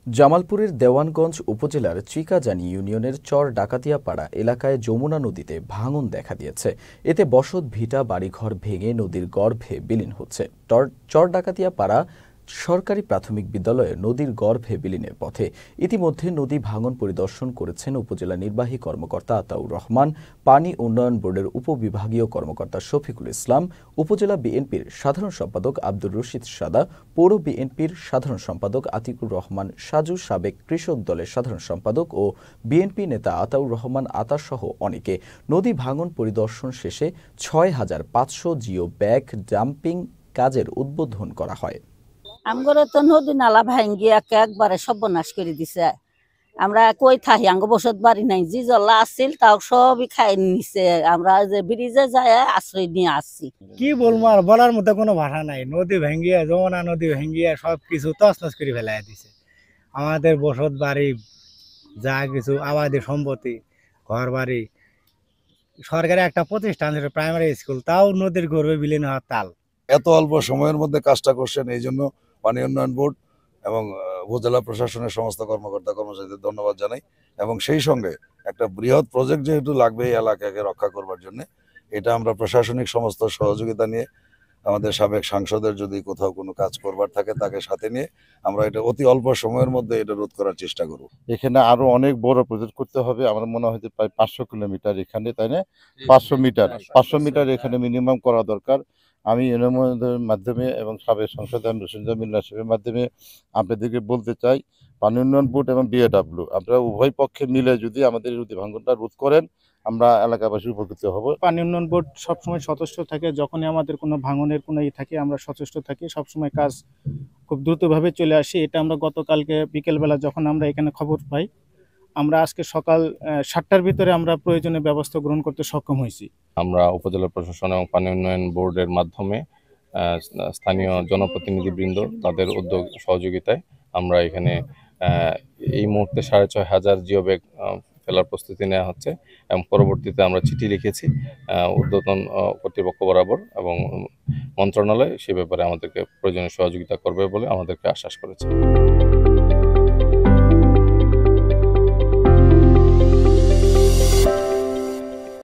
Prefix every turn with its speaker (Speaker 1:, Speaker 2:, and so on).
Speaker 1: জামালপুরের দেওয়ানগঞ্জ উপজেলার চিকাজানি ইউনিয়নের চর ডাকাতিয়াপাড়া এলাকায় যমুনা নদীতে ভাঙন দেখা দিয়েছে। এতে বসত ভিটা বাড়িঘর ভেঙে নদীর গর্ভে বিলীন হচ্ছে। চর ডাকাতিয়াপাড়া সরকারি প্রাথমিক বিদ্যালয়ে নদীর গর্ভে বিলীনের পথে। ইতিমধ্যে নদী ভাঙন পরিদর্শন করেছেন উপজেলা নির্বাহী কর্মকর্তা আতাউর রহমান, পানি উন্নয়ন বোর্ডের উপবিভাগীয় কর্মকর্তা শফিকুল ইসলাম, উপজেলা বিএনপির সাধারণ সম্পাদক আব্দুর রশিদ সাদা, পৌর বিএনপির সাধারণ সম্পাদক আতিকুর রহমান সাজু, সাবেক কৃষক দলের সাধারণ সম্পাদক ও বিএনপি নেতা আতাউর রহমান আতাসহ অনেকে। নদী ভাঙন পরিদর্শন শেষে ৬,৫০০ জিও ব্যাগ ডাম্পিং কাজের উদ্বোধন করা হয়।
Speaker 2: আমগরে তো নদী নালা ভাঙ্গিয়া একবারে সর্বনাশ করে দিছে। আমরা কই থাকি, আঙ্গ বসত বাড়ি নাই, জি জল্লা আসছিল তাও সবই খাই নিছে। আমরা যে ব্রিজে যায় আশ্রয় নিয়ে আসছি।
Speaker 3: কি বলবো, আর বলার মতো কোনো ভাষা নাই। নদী ভেঙ্গিয়া, যমুনা নদী ভেঙ্গিয়া সবকিছু তছনছ করে ফেলাই দিছে। আমাদের বসত বাড়ি, যা কিছু আবাদি সম্পত্তি, ঘর বাড়ি, সরকারি একটা প্রতিষ্ঠান ছিল প্রাইমারি স্কুল, তাও নদীর গর্ভে বিলীন হওয়ার তাল।
Speaker 4: এত অল্প সময়ের মধ্যে কাজটা করছেন, এই জন্য পানি উন্নয়ন বোর্ড এবং উপজেলা প্রশাসনের সমস্ত কর্মকর্তা কর্মচারীদের ধন্যবাদ জানাই। এবং সেই সঙ্গে একটা বৃহৎ প্রজেক্ট যেহেতু লাগবে এই এলাকাকে রক্ষা করবার জন্য, এটা আমরা প্রশাসনিক সমস্ত সহযোগিতা নিয়ে, আমাদের সাবেক সাংসদের যদি কোথাও কোনো কাজ করবার থাকে তাকে সাথে নিয়ে আমরা এটা অতি অল্প সময়ের মধ্যে এটা রোধ করার চেষ্টা করব।
Speaker 5: এখানে আরো অনেক বড় প্রজেক্ট করতে হবে। আমার মনে হয় যে প্রায় 500 কিলোমিটার এখানে, তাই না? 500 মিটার এখানে মিনিমাম করা দরকার। আমি ইউনিয়নের মাধ্যমে এবং সাবেক সংসদ রশিদ জামিল সাহেবের মাধ্যমে আপনাদেরকে বলতে চাই, পানি উন্নয়ন বোর্ড এবং বিএডব্লিউ আপনারা উভয় পক্ষে মিলে যদি আমাদের নদী ভাঙনটা রোধ করেন, আমরা এলাকাবাসী উপকৃত হব।
Speaker 6: পানি উন্নয়ন বোর্ড সবসময় সচেষ্ট থাকে, যখনই আমাদের কোনো ভাঙনের কোনো থাকে আমরা সচেষ্ট থাকি, সবসময় কাজ খুব দ্রুতভাবে চলে আসি। এটা আমরা গতকালকে বিকেলবেলা যখন আমরা এখানে খবর পাই, আমরা আজকে সকাল 7টার ভিতরে আমরা প্রয়োজনীয় ব্যবস্থা গ্রহণ করতে সক্ষম হয়েছি।
Speaker 7: আমরা উপজেলা প্রশাসন এবং পানি উন্নয়ন বোর্ডের মাধ্যমে স্থানীয় জনপ্রতিনিধিবৃন্দ তাদের উদ্যোগ সহযোগিতায় আমরা এখানে এই মুহূর্তে 6,500 জিও ব্যাগ ফেলার প্রস্তুতি নেওয়া হচ্ছে এবং পরবর্তীতে আমরা চিঠি লিখেছি ঊর্ধ্বতন কর্তৃপক্ষ বরাবর এবং মন্ত্রণালয় সে ব্যাপারে আমাদেরকে প্রয়োজনীয় সহযোগিতা করবে বলে আমাদেরকে আশ্বাস করেছে।